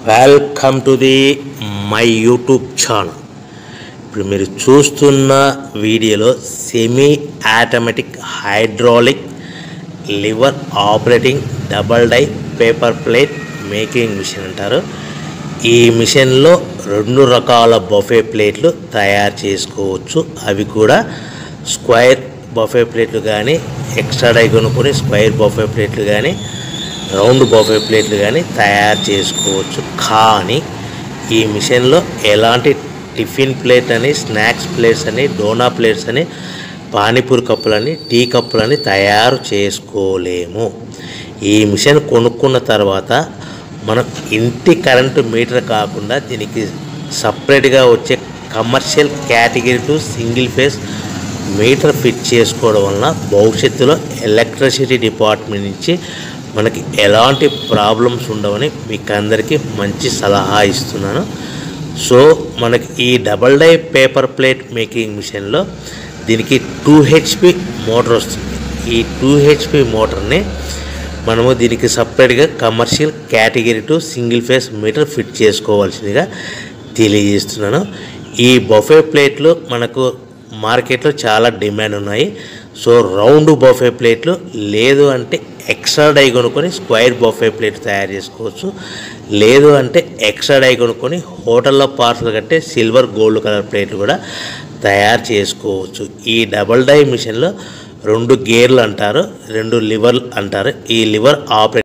Welcome to the my YouTube channel. ఇప్పుడు మీరు చూస్తున్న వీడియోలో semi automatic hydraulic lever operating double die paper plate making machine అంటారు. ఈ మిషన్లో 2 రకాల బఫే ప్లేట్లు తయారు చేసుకోవచ్చు. అవి కూడా స్క్వేర్ బఫే ప్లేట్లు కానీ, ఎక్స్ట్రా డై కొనుక్కొని స్క్వేర్ బఫే ప్లేట్లు కానీ, రౌండ్ బఫే ప్లేట్లు కానీ తయారు చేసుకోవచ్చు. కానీ ఈ మిషన్లో ఎలాంటి టిఫిన్ ప్లేట్ అని, స్నాక్స్ ప్లేట్స్ అని, డోనా ప్లేట్స్ అని, పానీపూరి కప్పులని, టీ కప్పులని తయారు చేసుకోలేము. ఈ మిషన్ కొనుక్కున్న తర్వాత మనం ఇంటి కరెంటు మీటర్ కాకుండా దీనికి సపరేట్గా వచ్చే commercial category to single phase metre fit చేసుకోవడం వలన భవిష్యత్తులో ఎలక్ట్రిసిటీ డిపార్ట్మెంట్ నుంచి మనకి ఎలాంటి ప్రాబ్లమ్స్ ఉండవని మీకు అందరికీ మంచి సలహా ఇస్తున్నాను. సో మనకి ఈ double die paper plate making మిషన్లో దీనికి 2 HP మోటార్ వస్తుంది. ఈ 2 HP మోటార్ని మనము దీనికి సపరేట్గా commercial category to single phase metre fit చేసుకోవాల్సిందిగా తెలియజేస్తున్నాను. ఈ బఫే ప్లేట్లు మనకు మార్కెట్లో చాలా డిమాండ్ ఉన్నాయి. సో రౌండ్ బఫే ప్లేట్లు లేదు అంటే ఎక్స్ట్రా డై కొనుక్కొని స్క్వేర్ బఫే ప్లేట్ తయారు చేసుకోవచ్చు. లేదు అంటే ఎక్స్ట్రా డై కొనుక్కొని హోటల్లో పార్సల్ కట్టే సిల్వర్ గోల్డ్ కలర్ ప్లేట్లు కూడా తయారు చేసుకోవచ్చు. ఈ డబల్ డై మిషన్లో 2 గేర్లు అంటారు, 2 లివర్లు అంటారు. ఈ లివర్ ఆపరేట్